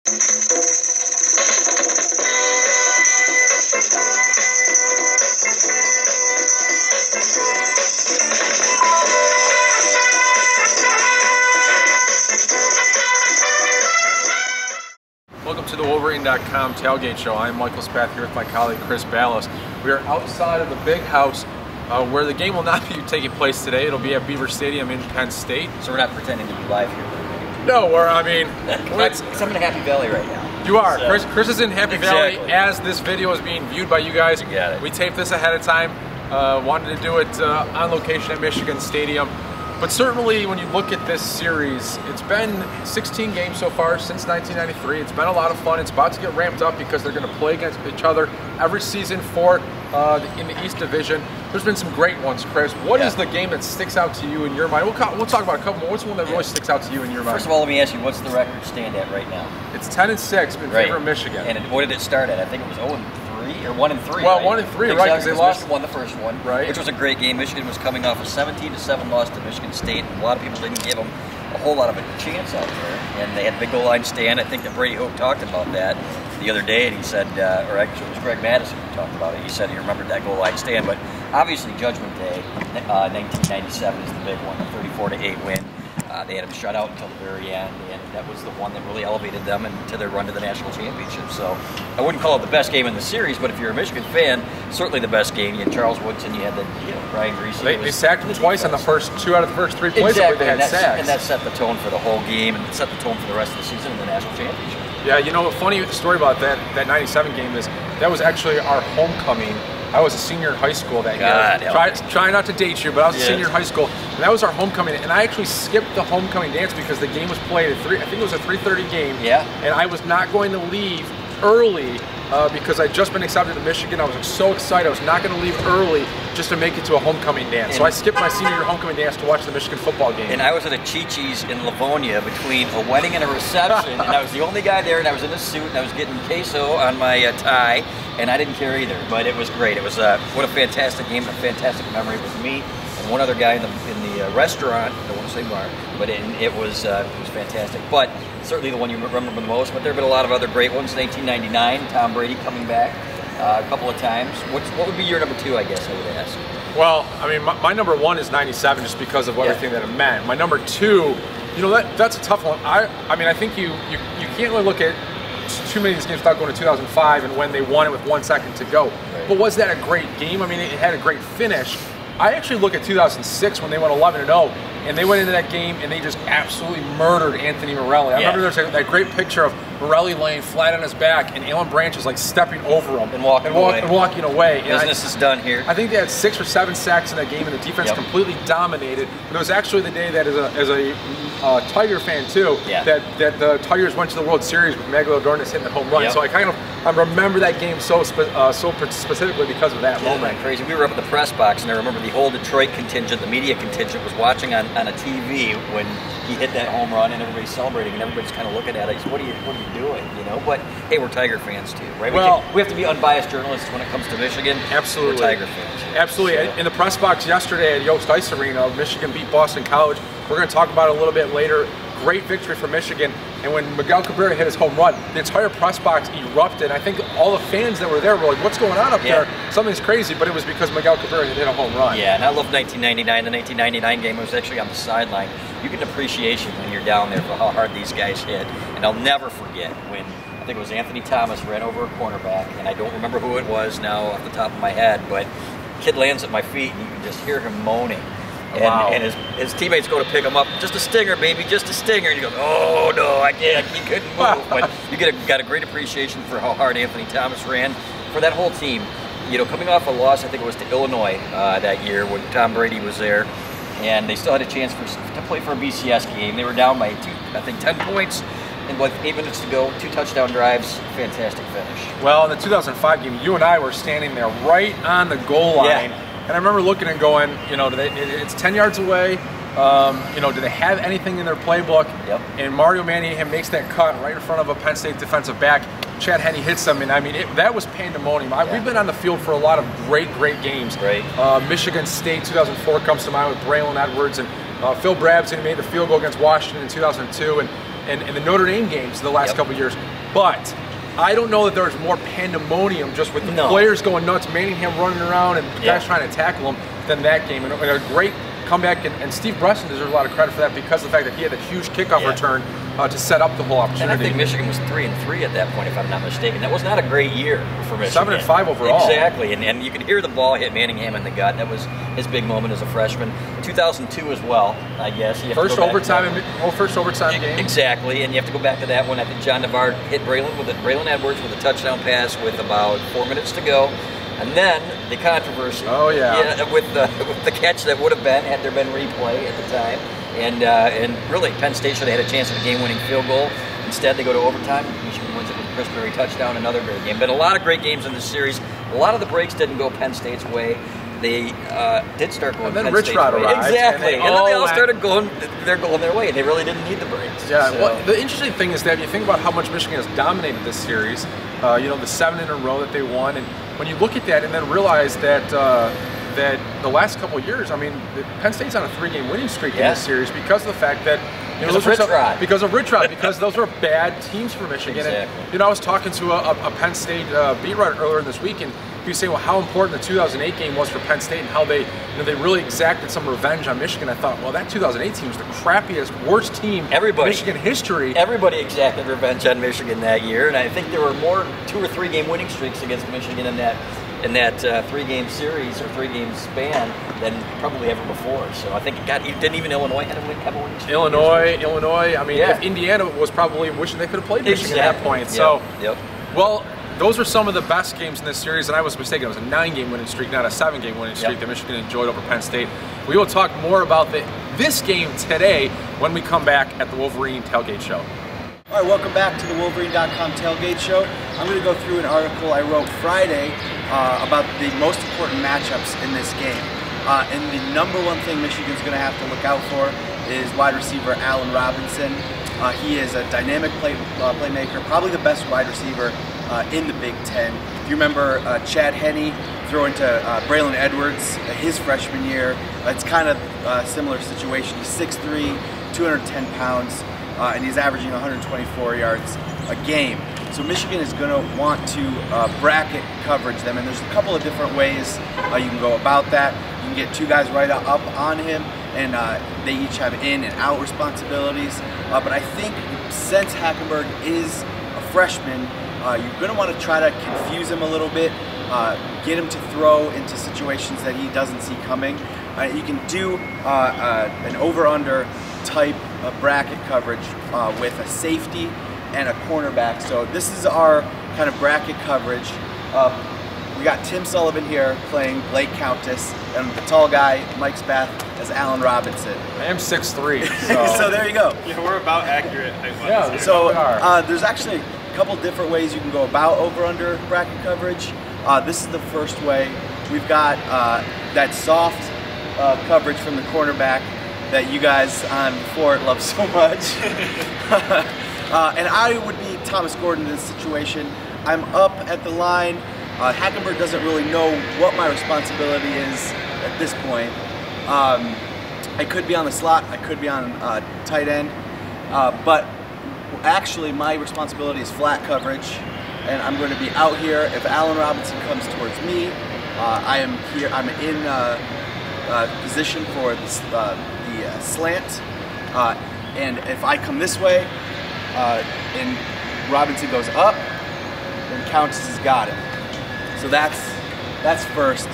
Welcome to TheWolverine.com Tailgate Show. I'm Michael Spath here with my colleague Chris Balas. We are outside of the big house where the game will not be taking place today. It'll be at Beaver Stadium in Penn State. So we're not pretending to be live here. No, I'm in Happy Valley right now. You are. So, Chris is in Happy Valley as this video is being viewed by you guys. You got it. We taped this ahead of time. Wanted to do it on location at Michigan Stadium. But certainly when you look at this series, it's been 16 games so far since 1993. It's been a lot of fun. It's about to get ramped up because they're going to play against each other every season in the East Division. There's been some great ones, Chris. What is the game that sticks out to you in your mind? We'll talk about a couple more. What's the one that really sticks out to you in your mind? First of all, let me ask you, what's the record stand at right now? It's 10-6 in favor of Michigan. And what did it start at? I think it was 0-3 or 1-3. Well, right? 1-3, right? Because they lost. Michigan won the first one, right? Which was a great game. Michigan was coming off a 17-7 loss to Michigan State. A lot of people didn't give them a whole lot of a chance out there, and they had a big goal line stand. I think that Brady Hoke talked about that the other day, and he said, or actually it was Greg Madison who talked about it. He said he remembered that goal line stand, but obviously Judgment Day, 1997 is the big one, the 34-8 win. They had them shut out until the very end, and that was the one that really elevated them into their run to the national championship. So I wouldn't call it the best game in the series, but if you're a Michigan fan, certainly the best game. You had Charles Woodson, you had Brian Greasy. They sacked him twice on the first 2 out of the first 3 plays. Exactly, they had sacks. And that set the tone for the whole game, and it set the tone for the rest of the season in the national championship. Yeah, you know, a funny story about that 97 game is that was actually our homecoming. I was a senior in high school that year. Try not to date you, but I was a senior in high school, and that was our homecoming. And I actually skipped the homecoming dance because the game was played at 3. I think it was a 3:30 game. Yeah. And I was not going to leave early because I'd just been accepted to Michigan. I was so excited. I was not going to leave early just to make it to a homecoming dance. So I skipped my senior year homecoming dance to watch the Michigan football game. And I was at a Chi-Chi's in Livonia between a wedding and a reception, and I was the only guy there, and I was in a suit, and I was getting queso on my tie, and I didn't care either, but it was great. It was what a fantastic game, and a fantastic memory. It was me and one other guy in the restaurant. I don't want to say bar, but it was fantastic. But certainly the one you remember the most. But there have been a lot of other great ones. 1999, Tom Brady coming back a couple of times. What would be your number 2? I guess I would ask. Well, I mean, my number 1 is 97, just because of everything that it meant. My number 2, you know, that's a tough one. I mean, I think you can't really look at too many of these games without going to 2005 and when they won it with 1 second to go. Right. But was that a great game? I mean, it had a great finish. I actually look at 2006 when they went 11-0, and they went into that game and they just absolutely murdered Anthony Morelli. I remember there's that great picture of Morelli laying flat on his back and Alan Branch is like stepping over him and walking away. Business is done here. I think they had 6 or 7 sacks in that game, and the defense completely dominated. But it was actually the day that, as a Tiger fan too, that the Tigers went to the World Series with Magdalene Dornis hitting the home run. So I remember that game so specifically because of that moment. Crazy. We were up at the press box, and I remember the whole Detroit contingent, the media contingent, was watching on a TV when he hit that home run, and everybody's celebrating, and everybody's kind of looking at it. What are you doing? You know, but hey, we're Tiger fans too, right? Well, we have to be unbiased journalists when it comes to Michigan. Absolutely, we're Tiger fans. Absolutely. So, in the press box yesterday at Yost Ice Arena, Michigan beat Boston College. We're going to talk about it a little bit later. Great victory for Michigan. And when Miguel Cabrera hit his home run, the entire press box erupted. I think all the fans that were there were like, "What's going on up there? Something's crazy." But it was because Miguel Cabrera had hit a home run. Yeah, and I love 1999. The 1999 game, I was actually on the sideline. You get an appreciation when you're down there for how hard these guys hit. And I'll never forget when I think it was Anthony Thomas ran over a cornerback, and I don't remember who it was now off the top of my head, but kid lands at my feet, and you can just hear him moaning. And his teammates go to pick him up. Just a stinger, baby, just a stinger. And he goes, "Oh no, I can't. He couldn't move." But you got a great appreciation for how hard Anthony Thomas ran for that whole team. You know, coming off a loss, I think it was to Illinois that year when Tom Brady was there, and they still had a chance to play for a BCS game. They were down by 10 points. And with 8 minutes to go, 2 touchdown drives, fantastic finish. Well, in the 2005 game, you and I were standing there right on the goal line. And I remember looking and going, you know, it's 10 yards away. You know, do they have anything in their playbook? And Mario Manningham makes that cut right in front of a Penn State defensive back. Chad Henne hits them, and I mean, that was pandemonium. We've been on the field for a lot of great games. Michigan State 2004 comes to mind with Braylon Edwards, and Phil Brabson made the field goal against Washington in 2002. and the Notre Dame games the last couple of years. But I don't know that there's more pandemonium just with the players going nuts, Manningham running around and guys trying to tackle him than that game. And a great comeback, and Steve Bresson deserves a lot of credit for that because of the fact that he had a huge kickoff return to set up the whole opportunity. And I think Michigan was 3-3 at that point, if I'm not mistaken. That was not a great year for Michigan. 7-5 overall. Exactly, and you could hear the ball hit Manningham in the gut. That was his big moment as a freshman. 2002 as well, I guess. First overtime game. Exactly, and you have to go back to that one. I think John Navarre hit Braylon Edwards with a touchdown pass with about 4 minutes to go. And then the controversy. Oh yeah. With the catch that would have been had there been replay at the time, and really Penn State should have had a chance at a game-winning field goal. Instead, they go to overtime. Michigan wins it with a Chris Berry touchdown. Another great game. But a lot of great games in this series. A lot of the breaks didn't go Penn State's way. They did start going Penn State's way. Exactly. And then they all started going their way. They really didn't need the breaks. Yeah. So. Well, the interesting thing is that if you think about how much Michigan has dominated this series, the 7 in a row that they won, and when you look at that and then realize that that the last couple of years, I mean, Penn State's on a 3-game winning streak in this series because of the fact that because of Rich Rod, because those were bad teams for Michigan. Exactly. And I was talking to a Penn State beat writer earlier this week, and he was saying, well, how important the 2008 game was for Penn State and how they they really exacted some revenge on Michigan. I thought, well, that 2008 team was the crappiest, worst team in Michigan history. Everybody exacted revenge on Michigan that year, and I think there were more 2- or 3-game winning streaks against Michigan in that 3-game series or 3-game span than probably ever before. So I think didn't even Illinois have a winning streak? Illinois. I mean, if Indiana was probably wishing they could have played Michigan at that point. So, well, those were some of the best games in this series, and I was mistaken. It was a 9-game winning streak, not a 7-game winning streak that Michigan enjoyed over Penn State. We will talk more about this game today when we come back at the Wolverine Tailgate Show. All right, welcome back to the Wolverine.com Tailgate Show. I'm going to go through an article I wrote Friday about the most important matchups in this game. And the number one thing Michigan's going to have to look out for is wide receiver Allen Robinson. He is a dynamic playmaker, probably the best wide receiver in the Big Ten. If you remember Chad Henne throwing to Braylon Edwards his freshman year, it's kind of a similar situation. He's 6'3", 210 pounds, and he's averaging 124 yards a game. So Michigan is going to want to bracket coverage them, and there's a couple of different ways you can go about that. You can get 2 guys right up on him, and they each have in and out responsibilities. But I think since Hackenberg is a freshman, you're going to want to try to confuse him a little bit, get him to throw into situations that he doesn't see coming. You can do an over-under type of bracket coverage with a safety and a cornerback. So this is our kind of bracket coverage. We got Tim Sullivan here playing Blake Countess, and the tall guy, Mike Spath, as Allen Robinson. I am 6'3", so. So there you go. Yeah, we're about accurate. Yeah, so there's actually a couple different ways you can go about over-under bracket coverage. This is the first way. We've got that soft coverage from the cornerback that you guys on Fort love so much. And I would be Thomas Gordon in this situation. I'm up at the line. Hackenberg doesn't really know what my responsibility is at this point. I could be on the slot, I could be on tight end, but actually my responsibility is flat coverage, and I'm going to be out here. If Allen Robinson comes towards me, I am here. I'm in position for the slant, and if I come this way and Robinson goes up, then Countess has got it. So that's first.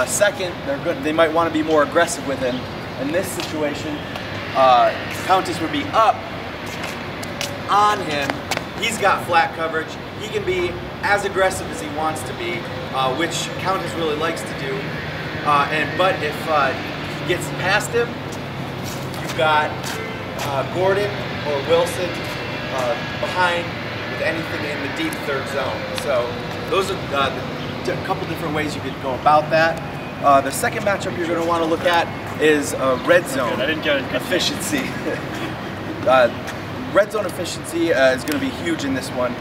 Second, they might want to be more aggressive with him. In this situation, Countess would be up on him. He's got flat coverage. He can be as aggressive as he wants to be, which Countess really likes to do. But if he gets past him, you've got Gordon or Wilson behind with anything in the deep third zone. So those are a couple different ways you could go about that. The second matchup you're going to want to look at is red zone efficiency. Red zone efficiency is going to be huge in this one.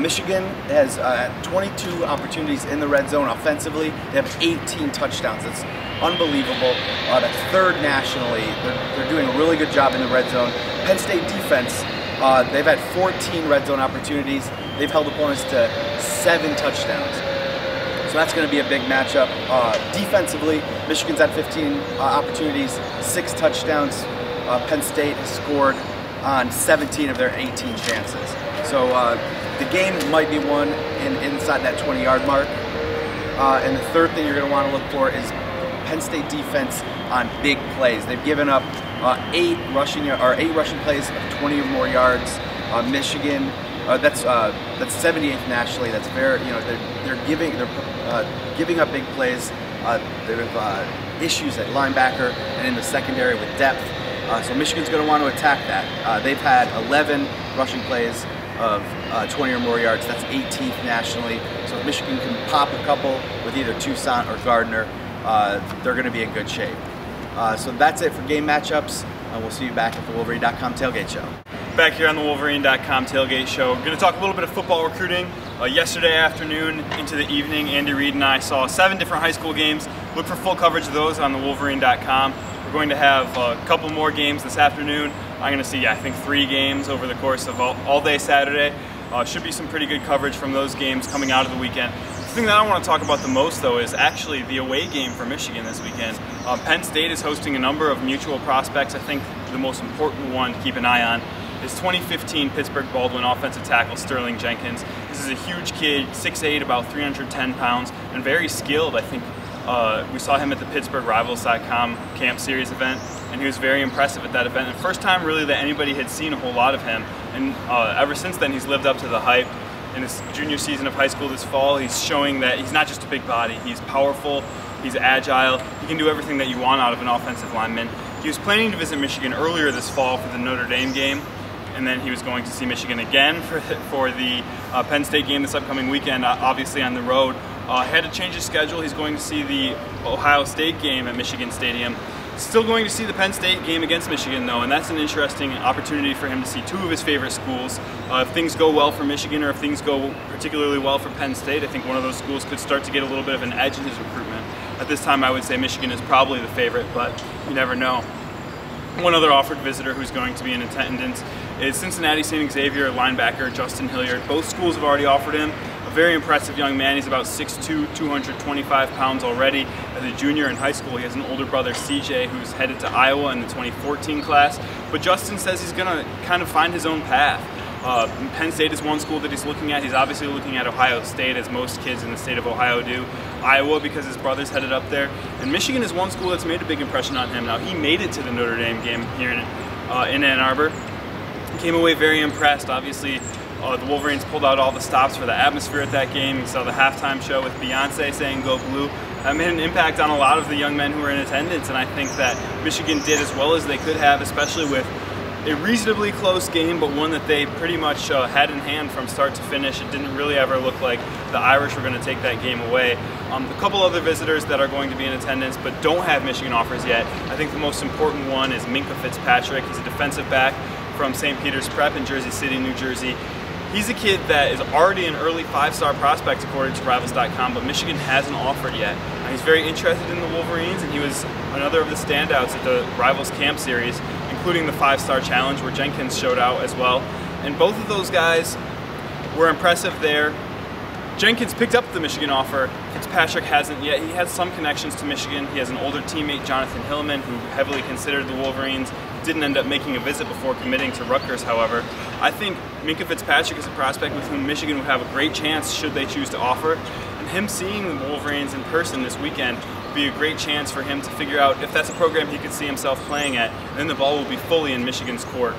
Michigan has 22 opportunities in the red zone offensively. They have 18 touchdowns. That's unbelievable. That's third nationally. They're doing a really good job in the red zone. Penn State defense They've had 14 red zone opportunities. They've held opponents to 7 touchdowns. So that's going to be a big matchup. Defensively, Michigan's had 15 opportunities, 6 touchdowns. Penn State has scored on 17 of their 18 chances. So the game might be won inside that 20-yard mark. And the third thing you're going to want to look for is Penn State defense on big plays. They've given up 8 rushing plays of 20 or more yards. Michigan, that's 78th nationally. That's very, they're giving up big plays. They have issues at linebacker and in the secondary with depth. So Michigan's going to want to attack that. They've had 11 rushing plays of 20 or more yards. That's 18th nationally. So if Michigan can pop a couple with either Toussaint or Gardner, they're going to be in good shape. So that's it for game matchups. We'll see you back at the Wolverine.com tailgate show. Back here on the Wolverine.com tailgate show. Going to talk a little bit of football recruiting. Yesterday afternoon into the evening, Andy Reid and I saw 7 different high school games. Look for full coverage of those on the Wolverine.com. We're going to have a couple more games this afternoon. I'm going to see, I think, 3 games over the course of all day Saturday. Should be some pretty good coverage from those games coming out of the weekend. The thing that I want to talk about the most, though, is actually the away game for Michigan this weekend. Penn State is hosting a number of mutual prospects. I think the most important one to keep an eye on is 2015 Pittsburgh Baldwin offensive tackle Sterling Jenkins. This is a huge kid, 6'8", about 310 pounds, and very skilled. I think we saw him at the Pittsburgh Rivals.com Camp Series event, and he was very impressive at that event. And first time really that anybody had seen a whole lot of him, and ever since then he's lived up to the hype. In his junior season of high school this fall, he's showing that he's not just a big body, he's powerful, he's agile, he can do everything that you want out of an offensive lineman. He was planning to visit Michigan earlier this fall for the Notre Dame game, and then he was going to see Michigan again for the Penn State game this upcoming weekend, obviously on the road. Had to change his schedule. He's going to see the Ohio State game at Michigan Stadium. Still going to see the Penn State game against Michigan, though, and that's an interesting opportunity for him to see 2 of his favorite schools. If things go well for Michigan, or if things go particularly well for Penn State, I think one of those schools could start to get a little bit of an edge in his recruitment. At this time, I would say Michigan is probably the favorite, but you never know. One other offered visitor who's going to be in attendance is Cincinnati St. Xavier linebacker Justin Hilliard. Both schools have already offered him. A very impressive young man. He's about 6'2", 225 pounds already. As a junior in high school, he has an older brother, CJ, who's headed to Iowa in the 2014 class. But Justin says he's going to kind of find his own path. Penn State is one school that he's looking at. He's obviously looking at Ohio State, as most kids in the state of Ohio do. Iowa, because his brother's headed up there. And Michigan is one school that's made a big impression on him. Now, he made it to the Notre Dame game here in Ann Arbor. Came away very impressed. Obviously, the Wolverines pulled out all the stops for the atmosphere at that game. We saw the halftime show with Beyonce saying "Go Blue." That made an impact on a lot of the young men who were in attendance, and I think that Michigan did as well as they could have, especially with a reasonably close game, but one that they pretty much had in hand from start to finish. It didn't really ever look like the Irish were going to take that game away. A couple other visitors that are going to be in attendance but don't have Michigan offers yet. I think the most important one is Minkah Fitzpatrick. He's a defensive back from St. Peter's Prep in Jersey City, New Jersey. He's a kid that is already an early 5-star prospect according to Rivals.com, but Michigan hasn't offered yet. He's very interested in the Wolverines, and he was another of the standouts at the Rivals Camp Series, including the 5-star challenge where Jenkins showed out as well. And both of those guys were impressive there. Jenkins picked up the Michigan offer. Fitzpatrick hasn't yet. He has some connections to Michigan. He has an older teammate, Jonathan Hillman, who heavily considered the Wolverines. Didn't end up making a visit before committing to Rutgers, however. I think Minkah Fitzpatrick is a prospect with whom Michigan would have a great chance should they choose to offer. And him seeing the Wolverines in person this weekend would be a great chance for him to figure out if that's a program he could see himself playing at. And then the ball will be fully in Michigan's court.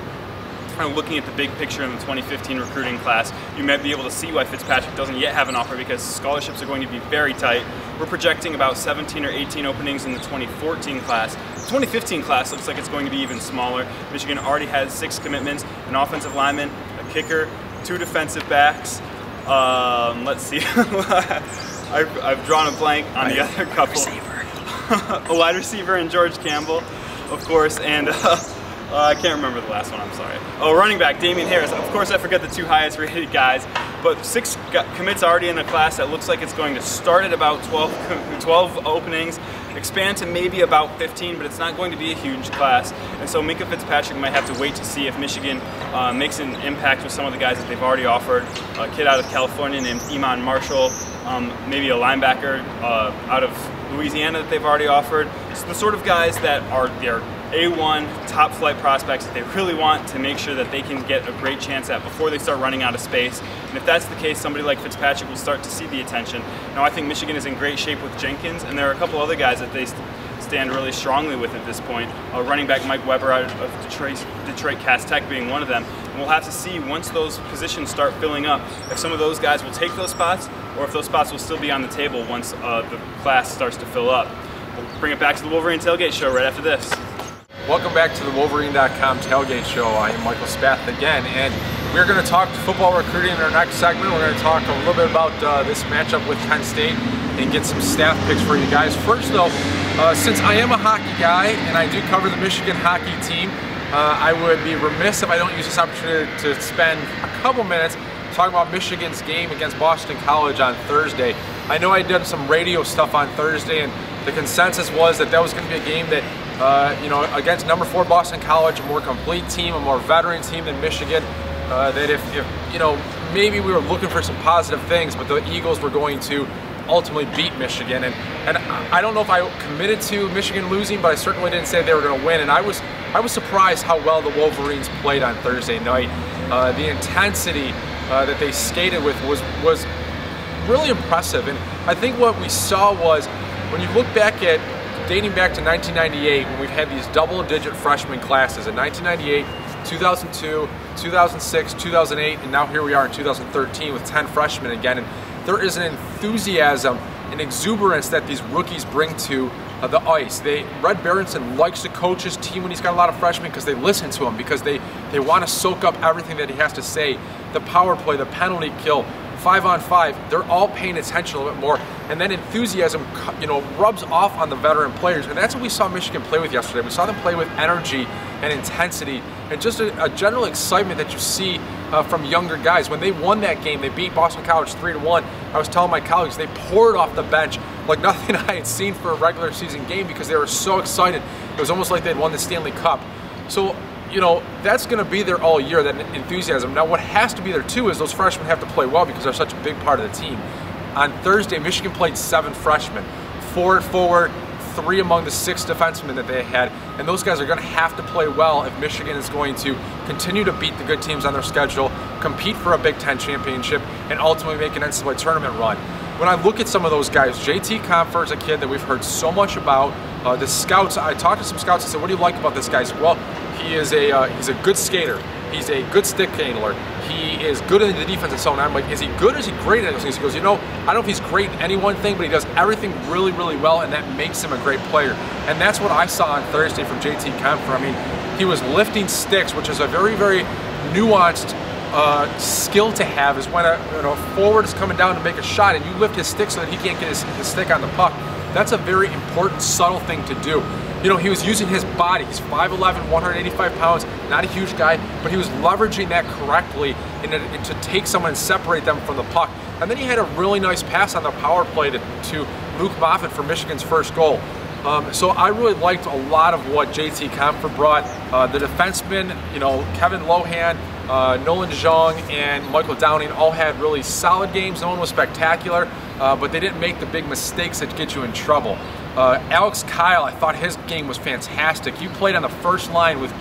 Kind of looking at the big picture in the 2015 recruiting class, you might be able to see why Fitzpatrick doesn't yet have an offer, because scholarships are going to be very tight. We're projecting about 17 or 18 openings in the 2014 class. The 2015 class looks like it's going to be even smaller. Michigan already has 6 commitments, an offensive lineman, a kicker, 2 defensive backs. Let's see. I've drawn a blank on the other couple. A wide receiver in George Campbell, of course, and I can't remember the last one, I'm sorry. Oh, running back, Damian Harris. Of course, I forget the 2 highest rated guys, but 6 commits already in the class that looks like it's going to start at about 12 openings expand to maybe about 15, but it's not going to be a huge class. And so Minkah Fitzpatrick might have to wait to see if Michigan makes an impact with some of the guys that they've already offered. A kid out of California named Iman Marshall, maybe a linebacker out of Louisiana that they've already offered. So the sort of guys that are their A1 top flight prospects that they really want to make sure that they can get a great chance at before they start running out of space. And if that's the case, somebody like Fitzpatrick will start to see the attention. Now I think Michigan is in great shape with Jenkins, and there are a couple other guys that they stand really strongly with at this point. Running back Mike Weber out of Detroit Cass Tech being one of them. And we'll have to see once those positions start filling up if some of those guys will take those spots or if those spots will still be on the table once the class starts to fill up. We'll bring it back to the Wolverine Tailgate Show right after this. Welcome back to the TheWolverine.com Tailgate Show. I am Michael Spath again, and we're going to talk football recruiting in our next segment. We're going to talk a little bit about this matchup with Penn State and get some staff picks for you guys. First though, since I am a hockey guy and I do cover the Michigan hockey team, I would be remiss if I don't use this opportunity to spend a couple minutes talking about Michigan's game against Boston College on Thursday. I know I did some radio stuff on Thursday, and the consensus was that was going to be a game that against number 4 Boston College, a more complete team, a more veteran team than Michigan, that if maybe we were looking for some positive things, but the Eagles were going to ultimately beat Michigan. And I don't know if I committed to Michigan losing, but I certainly didn't say they were going to win. And I was surprised how well the Wolverines played on Thursday night. The intensity that they skated with was really impressive. And I think what we saw was, when you look back at dating back to 1998, when we've had these double-digit freshman classes in 1998, 2002, 2006, 2008, and now here we are in 2013 with 10 freshmen again. And there is an enthusiasm and exuberance that these rookies bring to the ice. Red Berenson likes to coach his team when he's got a lot of freshmen because they listen to him, because they want to soak up everything that he has to say. The power play, the penalty kill, 5-on-5, they're all paying attention a little bit more, and then enthusiasm, rubs off on the veteran players, and that's what we saw Michigan play with yesterday. We saw them play with energy and intensity, and just a general excitement that you see from younger guys. When they won that game, they beat Boston College 3-1. I was telling my colleagues they poured off the bench like nothing I had seen for a regular season game because they were so excited. It was almost like they'd won the Stanley Cup. So, that's going to be there all year, that enthusiasm. Now, what has to be there, too, is those freshmen have to play well because they're such a big part of the team. On Thursday, Michigan played 7 freshmen, 4 at forward, 3 among the 6 defensemen that they had, and those guys are going to have to play well if Michigan is going to continue to beat the good teams on their schedule, compete for a Big Ten championship, and ultimately make an NCAA tournament run. When I look at some of those guys, JT Compher is a kid that we've heard so much about. The scouts, I talked to some scouts and said, what do you like about this guy? He said, well, he's a good skater. He's a good stick handler. He is good in the defensive zone. I'm like, is he good or is he great at those things? He goes, I don't know if he's great in any one thing, but he does everything really, really well, and that makes him a great player. And that's what I saw on Thursday from JT Compher. I mean, he was lifting sticks, which is a very, very nuanced skill to have, is when a forward is coming down to make a shot and you lift his stick so that he can't get his stick on the puck. That's a very important, subtle thing to do. He was using his body. He's 5'11", 185 pounds, not a huge guy, but he was leveraging that correctly to take someone and separate them from the puck. And then he had a really nice pass on the power play to Luke Moffitt for Michigan's first goal. So I really liked a lot of what JT Compher brought. The defensemen, Kevin Lohan, Nolan Zhang, and Michael Downing all had really solid games. No one was spectacular, but they didn't make the big mistakes that get you in trouble. Alex Kyle, I thought his game was fantastic. He played on the first line with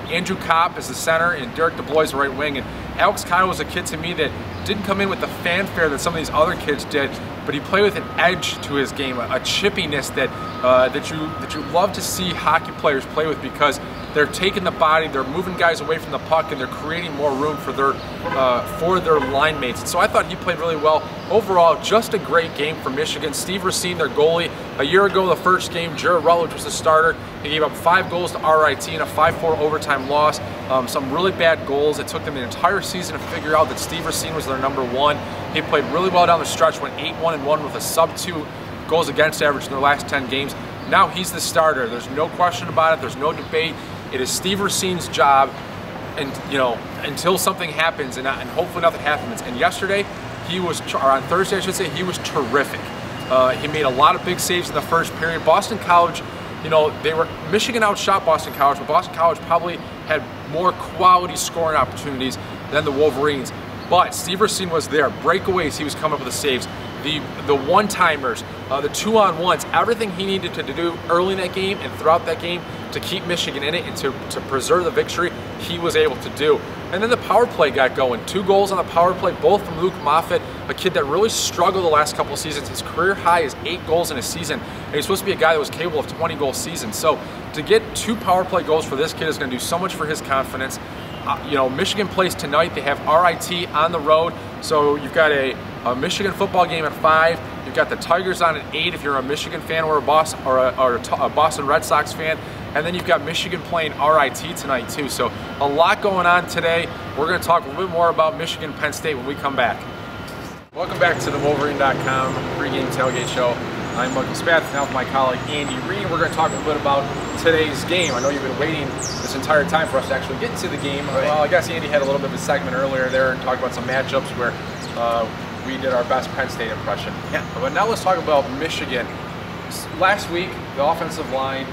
Andrew Kopp as the center and Derek DeBlois the right wing. And Alex Kyle was a kid to me that didn't come in with the fanfare that some of these other kids did, but he played with an edge to his game, a chippiness that you love to see hockey players play with, because they're taking the body, they're moving guys away from the puck, and they're creating more room for their line mates. And so I thought he played really well. Overall, just a great game for Michigan. Steve Racine, their goalie. A year ago, the first game, Jared Rutledge was the starter. He gave up 5 goals to RIT in a 5-4 overtime loss. Some really bad goals. It took them an entire season to figure out that Steve Racine was their number 1. He played really well down the stretch, went 8-1-1 with a sub-2 goals against average in their last 10 games. Now he's the starter. There's no question about it. There's no debate. It is Steve Racine's job, and until something happens, and hopefully nothing happens. And yesterday, on Thursday I should say, he was terrific. He made a lot of big saves in the first period. Boston College, you know, Michigan outshot Boston College, but Boston College probably had more quality scoring opportunities than the Wolverines. But Steve Racine was there. Breakaways, he was coming up with the saves. The one-timers, the two-on-ones, everything he needed to do early in that game and throughout that game to keep Michigan in it and to preserve the victory, he was able to do. And then the power play got going. 2 goals on the power play, both from Luke Moffitt, a kid that really struggled the last couple of seasons. His career high is 8 goals in a season, and he's supposed to be a guy that was capable of 20-goal seasons. So to get 2 power play goals for this kid is going to do so much for his confidence. You know, Michigan plays tonight. They have RIT on the road, so you've got a Michigan football game at 5. You've got the Tigers on at 8 if you're a Michigan fan or a Boston Red Sox fan. And then you've got Michigan playing RIT tonight too. So a lot going on today. We're going to talk a little bit more about Michigan Penn State when we come back. Welcome back to the TheWolverine.com pregame tailgate show. I'm Michael Spath, now with my colleague Andy Reid. We're going to talk a little bit about today's game. I know you've been waiting this entire time for us to actually get to the game. Right. Well, I guess Andy had a little bit of a segment earlier there and talked about some matchups where we did our best Penn State impression. Yeah. But now let's talk about Michigan. Last week, the offensive line,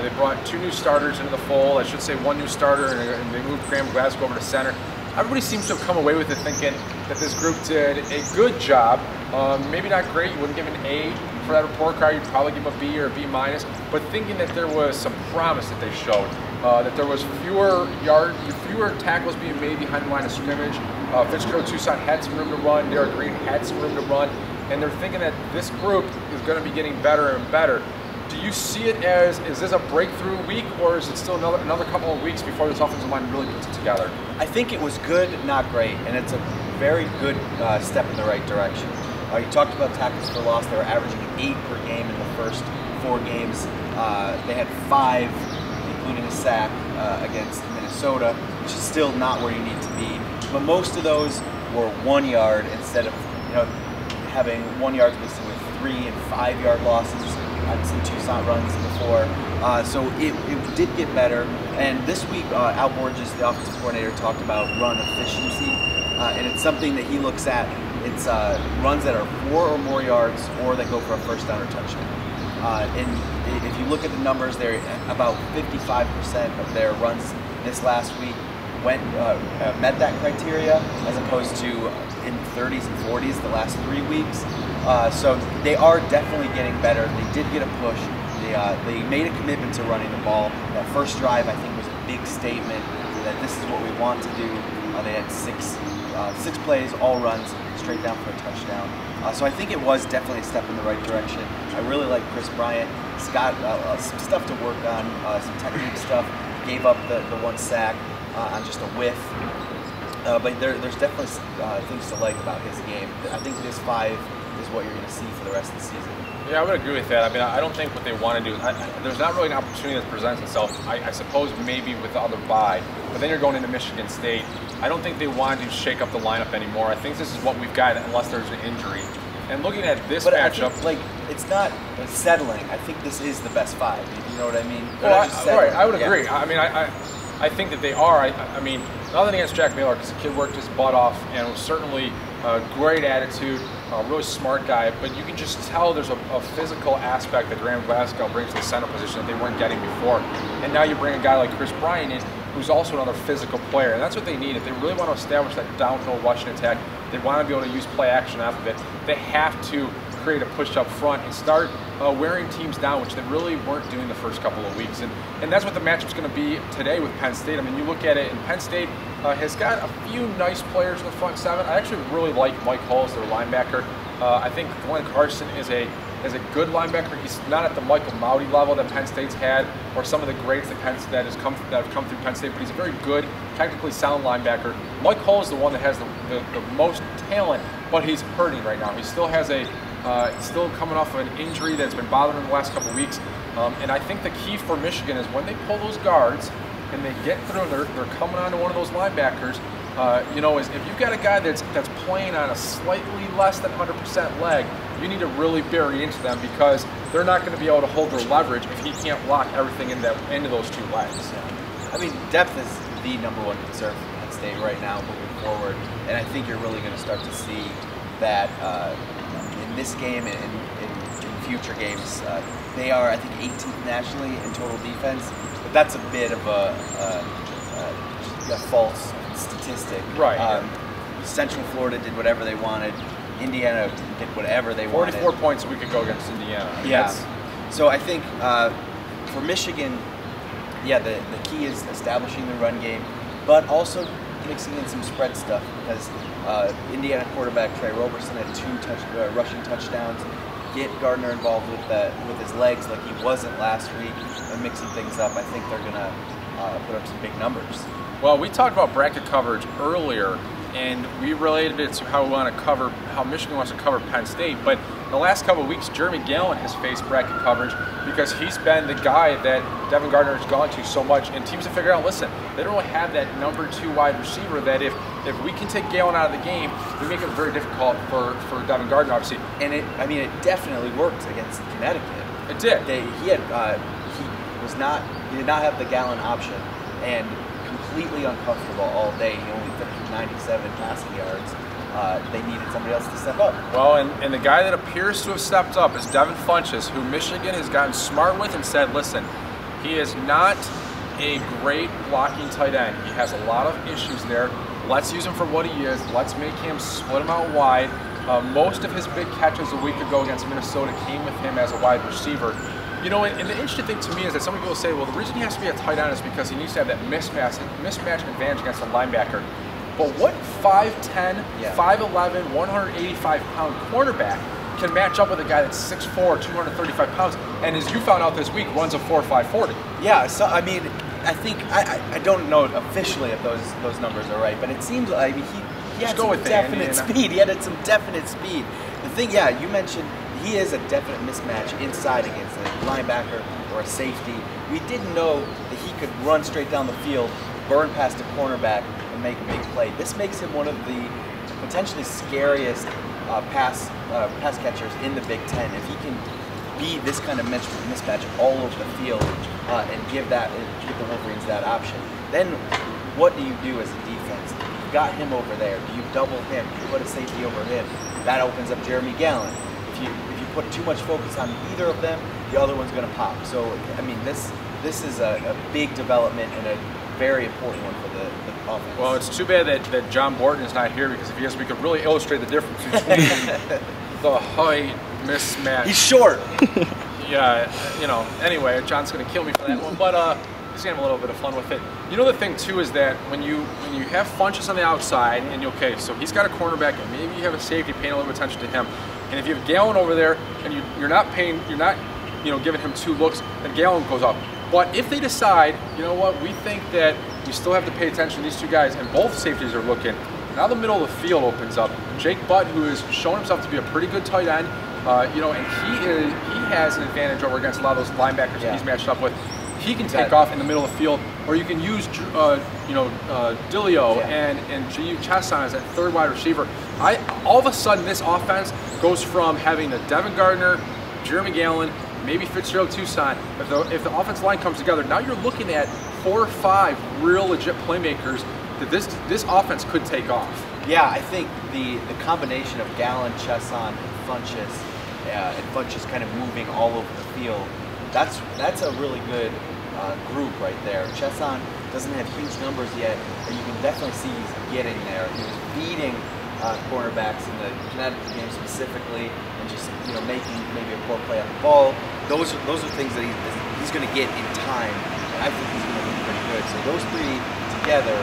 they brought 2 new starters into the fold. I should say 1 new starter, and they moved Graham Glasgow over to center. Everybody seems to have come away with it thinking that this group did a good job. Maybe not great. You wouldn't give an A for that report card. You'd probably give a B or a B minus. But thinking that there was some promise that they showed, that there was fewer tackles being made behind the line of scrimmage. Fitzgerald Toussaint had some room to run. Derek Green had some room to run. And they're thinking that this group is going to be getting better and better. Do you see it as, is this a breakthrough week, or is it still another couple of weeks before this offensive line really puts it together? I think it was good, not great, and it's a very good step in the right direction. You talked about tackles for loss. They were averaging 8 per game in the first 4 games. They had 5, including a sack against Minnesota, which is still not where you need to be. But most of those were 1 yard instead of having 1 yard listed with 3 and 5 yard losses. I've seen Toussaint runs before, so it did get better. And this week, Al Borges, the offensive coordinator, talked about run efficiency, and it's something that he looks at. It's runs that are 4 or more yards, or that go for a first down or touchdown. And if you look at the numbers, they're about 55% of their runs this last week met that criteria, as opposed to in 30s and 40s the last 3 weeks. So they are definitely getting better. They did get a push. They made a commitment to running the ball. That first drive, I think, was a big statement that this is what we want to do. They had six plays, all runs, straight down for a touchdown. So I think it was definitely a step in the right direction. I really like Chris Bryant. He's got some stuff to work on, some technique stuff. Gave up the 1 sack on just a whiff. But there's definitely things to like about his game. I think this 5 is what you're going to see for the rest of the season. Yeah, I would agree with that. I mean, I don't think what they want to do, there's not really an opportunity that presents itself, I suppose maybe with the other bye, but then you're going into Michigan State. I don't think they want to shake up the lineup anymore. I think this is what we've got unless there's an injury. And looking at this matchup, think, it's not settling. I think this is the best 5. You know what I mean? Well, I would agree. Yeah. I mean, I think that they are. I mean, nothing against Jack Miller, because the kid worked his butt off and was certainly a great attitude, a really smart guy, but you can just tell there's a physical aspect that Graham Glasgow brings to the center position that they weren't getting before. And now you bring a guy like Chris Bryant in, who's also another physical player, and that's what they need. If they really want to establish that downhill rushing attack, they want to be able to use play action off of it, they have to create a push up front and start wearing teams down, which they really weren't doing the first couple of weeks. And that's what the matchup's going to be today with Penn State. I mean, you look at it, and Penn State has got a few nice players in the front 7. I actually really like Mike Hulls, their linebacker. I think Glenn Carson is a good linebacker. He's not at the Michael Mauti level that Penn State's had, or some of the greats that have come through Penn State, but he's a very good, technically sound linebacker. Mike Hull is the one that has the most talent, but he's hurting right now. He still has still coming off of an injury that's been bothering him the last couple of weeks. And I think the key for Michigan is when they pull those guards and they get through and they're coming onto one of those linebackers, is if you've got a guy that's playing on a slightly less than 100% leg, you need to really bury into them, because they're not going to be able to hold their leverage if he can't block everything into those 2 legs. I mean, depth is the #1 concern for Penn State right now moving forward, and I think you're really going to start to see that in this game and in future games. They are, I think, 18th nationally in total defense, but that's a bit of a false statistic. Right. Central Florida did whatever they wanted. Indiana did whatever they wanted. 44 points a week ago against Indiana. I mean, yeah. So I think for Michigan, yeah, the key is establishing the run game, but also mixing in some spread stuff, because Indiana quarterback Trey Roberson had 2 rushing touchdowns. Get Gardner involved with his legs like he wasn't last week, and mixing things up. I think they're gonna put up some big numbers. Well, we talked about bracket coverage earlier, and we related it to how Michigan wants to cover Penn State. But the last couple of weeks, Jeremy Gallen has faced bracket coverage because he's been the guy that Devin Gardner has gone to so much, and teams have figured out, listen, they don't really have that number 2 wide receiver that if we can take Gallen out of the game, we make it very difficult for Devin Gardner, obviously. And it definitely worked against Connecticut. It did. He did not have the Gallen option, and completely uncomfortable all day. He only finished 97 passing yards. They needed somebody else to step up. Well, and the guy that appears to have stepped up is Devin Funchess, who Michigan has gotten smart with and said, listen, he is not a great blocking tight end. He has a lot of issues there. Let's use him for what he is. Let's make him split him out wide. Most of his big catches a week ago against Minnesota came with him as a wide receiver. You know, and the interesting thing to me is that some people say, well, the reason he has to be a tight end is because he needs to have that mismatch advantage against a linebacker. But what 5'10", 5'11", 185-pound cornerback can match up with a guy that's 6'4", 235 pounds, and as you found out this week, runs a 4.5 40? Yeah, so I mean, I think I don't know officially if those numbers are right, but it seems like he had some definite speed. He had some definite speed. The thing, yeah, you mentioned he is a definite mismatch inside against a linebacker or a safety. We didn't know that he could run straight down the field, burn past a cornerback, and make a big play. This makes him one of the potentially scariest pass catchers in the Big Ten. If he can be this kind of mismatch all over the field and give the Wolverines that option, then what do you do as a defense? You've got him over there. Do you double him? Do you put a safety over him? That opens up Jeremy Gallen. If you put too much focus on either of them, the other one's going to pop. So, I mean, this is a big development and a very important one for the offense. Well, it's too bad that John Borton is not here, because if he is, we could really illustrate the difference between the height mismatch. He's short. Yeah, you know, anyway, John's going to kill me for that one, but he's going to have a little bit of fun with it. You know, the thing, too, is that when you have Funchess on the outside, and so he's got a cornerback, and maybe you have a safety paying a little bit of attention to him, and if you have Gallen over there, and you're not giving him 2 looks, then Gallen goes up. But if they decide, you know what, we think that we still have to pay attention to these 2 guys, and both safeties are looking, now the middle of the field opens up. Jake Butt, who has shown himself to be a pretty good tight end, and he has an advantage over against a lot of those linebackers that he's matched up with. He can take off in the middle of the field, or you can use Dilio and J.U. Chesson as that 3rd wide receiver. All of a sudden, this offense goes from having the Devin Gardner, Jeremy Gallen, maybe Fitzgerald Toussaint. If the offensive line comes together, now you're looking at 4 or 5 real legit playmakers that this offense could take off. Yeah, I think the combination of Gallen, Chesson, and Funchess kind of moving all over the field, that's a really good group right there. Chesson doesn't have huge numbers yet, but you can definitely see he's getting there. He was beating cornerbacks in the Connecticut game specifically, and just making maybe a poor play on the ball. Those are things that he's going to get in time, and I think he's going to be pretty good. So those 3 together,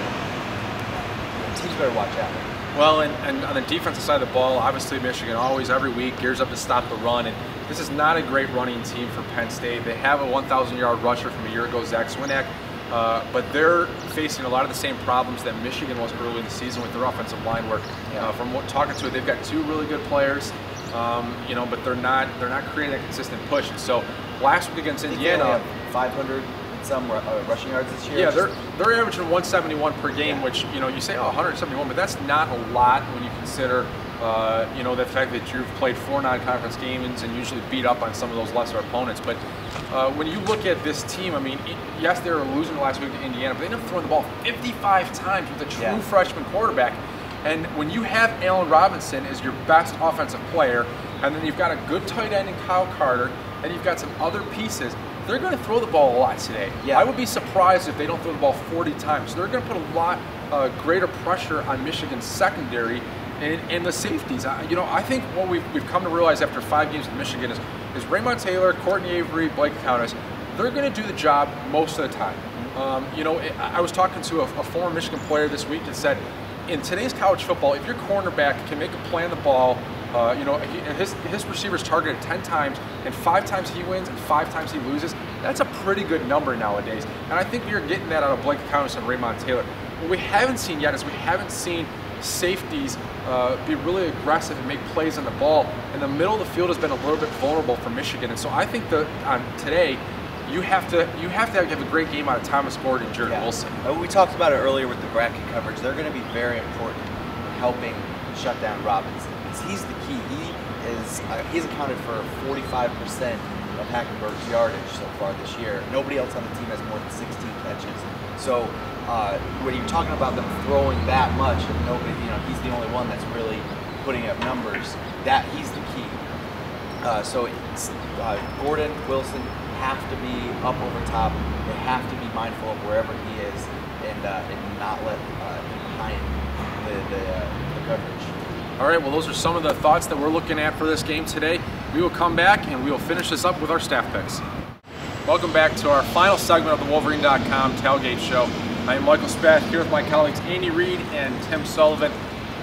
teams better watch out. Well, and on the defensive side of the ball, obviously Michigan always, every week, gears up to stop the run, and this is not a great running team for Penn State. They have a 1,000-yard rusher from a year ago, Zach Swinak, but they're facing a lot of the same problems that Michigan was early in the season with their offensive line work. From talking to it, they've got 2 really good players, but they're not creating that consistent push. And so last week against Indiana, they have 500 some rushing yards this year. Yeah, they're averaging 171 per game, which you say, oh, 171, but that's not a lot when you consider the fact that you've played 4 non-conference games and usually beat up on some of those lesser opponents. But when you look at this team, I mean, yes, they were losing last week to Indiana, but they ended up throwing the ball 55 times with a true freshman quarterback. And when you have Allen Robinson as your best offensive player, and then you've got a good tight end in Kyle Carter, and you've got some other pieces, they're going to throw the ball a lot today. Yeah. I would be surprised if they don't throw the ball 40 times. They're going to put a lot greater pressure on Michigan's secondary and the safeties. I think what we've come to realize after 5 games in Michigan is Raymond Taylor, Courtney Avery, Blake Countess, they're going to do the job most of the time. I was talking to a former Michigan player this week and said, in today's college football, if your cornerback can make a play on the ball, his receivers targeted 10 times, and 5 times he wins and 5 times he loses, that's a pretty good number nowadays. And I think we are getting that out of Blake Countess and Raymond Taylor. What we haven't seen yet is we haven't seen safeties be really aggressive and make plays on the ball. And the middle of the field has been a little bit vulnerable for Michigan. And so I think that today, you have to have a great game out of Thomas Gordon and Jared Wilson. We talked about it earlier with the bracket coverage. They're going to be very important in helping shut down Robinson. Because he's the key. He's accounted for 45% of Hackenberg's yardage so far this year. Nobody else on the team has more than 16 catches. So when you're talking about them throwing that much, and nobody, he's the only one that's really putting up numbers. He's the key. So it's Gordon, Wilson have to be up over top. They have to be mindful of wherever he is and not let him behind the coverage. All right, well, those are some of the thoughts that we're looking at for this game today. We will come back and we will finish this up with our staff picks. Welcome back to our final segment of the TheWolverine.com Tailgate Show. I am Michael Spath here with my colleagues Andy Reid and Tim Sullivan.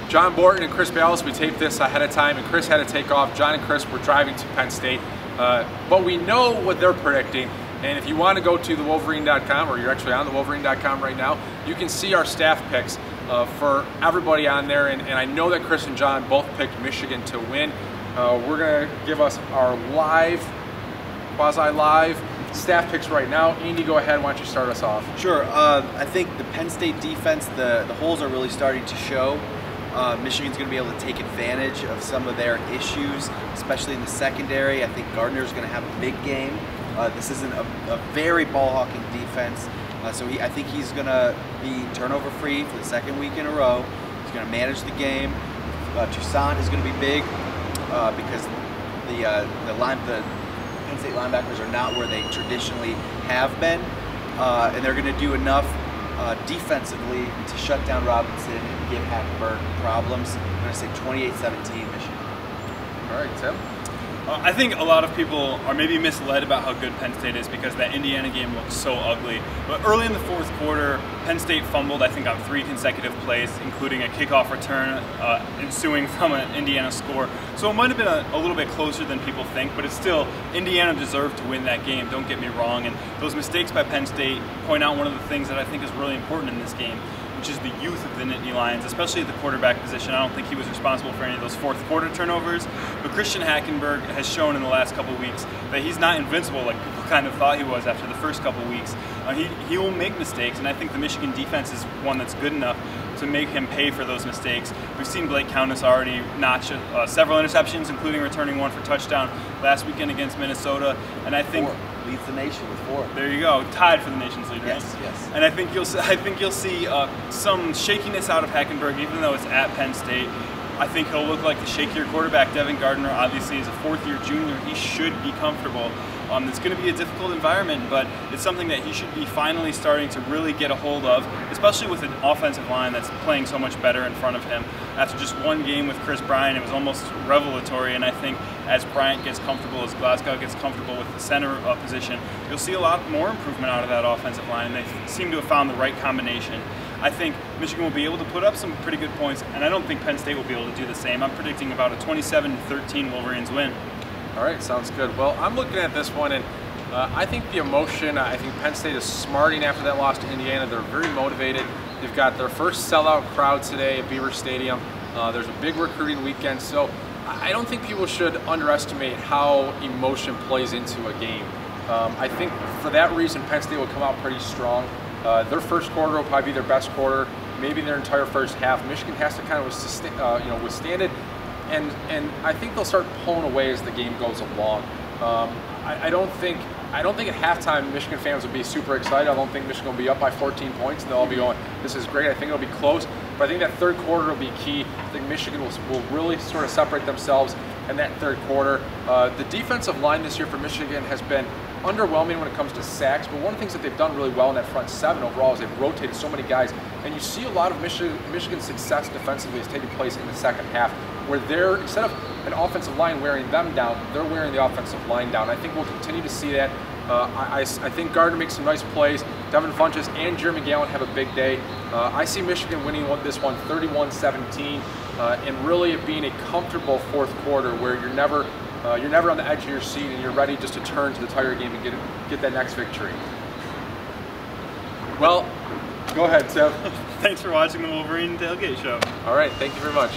John Borton and Chris Balas, we taped this ahead of time, and Chris had to take off. John and Chris were driving to Penn State. But we know what they're predicting, and if you want to go to TheWolverine.com, or you're actually on TheWolverine.com right now, you can see our staff picks for everybody on there, and I know that Chris and John both picked Michigan to win. We're going to give us our quasi-live staff picks right now. Andy, go ahead. Why don't you start us off? Sure. I think the Penn State defense, the holes are really starting to show. Michigan's going to be able to take advantage of some of their issues, especially in the secondary. I think Gardner's going to have a big game. This isn't a very ball-hawking defense, so I think he's going to be turnover-free for the second week in a row. He's going to manage the game. Toussaint is going to be big because the Penn State linebackers are not where they traditionally have been, and they're going to do enough defensively to shut down Robinson and give Hackenberg problems. I'm going to say 28-17 Michigan. All right, Tim? I think a lot of people are maybe misled about how good Penn State is because that Indiana game looks so ugly. But early in the fourth quarter, Penn State fumbled, I think, on 3 consecutive plays, including a kickoff return ensuing from an Indiana score. So it might have been a little bit closer than people think, but it's still, Indiana deserved to win that game, don't get me wrong. And those mistakes by Penn State point out one of the things that I think is really important in this game, which is the youth of the Nittany Lions, especially at the quarterback position. I don't think he was responsible for any of those fourth quarter turnovers, but Christian Hackenberg has shown in the last couple of weeks that he's not invincible like people kind of thought he was after the first couple of weeks. He will make mistakes, and I think the Michigan defense is one that's good enough to make him pay for those mistakes. We've seen Blake Countess already notch several interceptions, including returning one for touchdown last weekend against Minnesota, and I think leads the nation with 4. There you go, tied for the nation's lead, right? Yes, yes. And I think you'll see some shakiness out of Hackenberg, even though it's at Penn State. I think he'll look like the shakier quarterback. Devin Gardner obviously is a 4th-year junior. He should be comfortable. It's going to be a difficult environment, but it's something that he should be finally starting to really get a hold of, especially with an offensive line that's playing so much better in front of him. After just one game with Chris Bryant, it was almost revelatory, and I think as Bryant gets comfortable, as Glasgow gets comfortable with the center position, you'll see a lot more improvement out of that offensive line, and they seem to have found the right combination. I think Michigan will be able to put up some pretty good points, and I don't think Penn State will be able to do the same. I'm predicting about a 27-13 Wolverines win. All right, sounds good. Well, I'm looking at this one, and I think the emotion, I think Penn State is smarting after that loss to Indiana. They're very motivated. They've got their first sellout crowd today at Beaver Stadium. There's a big recruiting weekend, so I don't think people should underestimate how emotion plays into a game. I think for that reason, Penn State will come out pretty strong. Their first quarter will probably be their best quarter, maybe their entire first half. Michigan has to kind of withstand it, and I think they'll start pulling away as the game goes along. I don't think at halftime Michigan fans will be super excited. I don't think Michigan will be up by 14 points and they'll all be going, this is great. I think it'll be close. But I think that third quarter will be key. I think Michigan will really sort of separate themselves in that third quarter. The defensive line this year for Michigan has been underwhelming when it comes to sacks, but one of the things that they've done really well in that front seven overall is they've rotated so many guys, and you see a lot of Michigan's success defensively is taking place in the second half, where they're, instead of an offensive line wearing them down, they're wearing the offensive line down. I think we'll continue to see that. I think Gardner makes some nice plays. Devin Funchess and Jeremy Gallen have a big day. I see Michigan winning this one 31-17, and really it being a comfortable fourth quarter where you're never on the edge of your seat and you're ready just to turn to the Tiger game and get that next victory. Well, go ahead, Tim. Thanks for watching the Wolverine Tailgate Show. All right, thank you very much.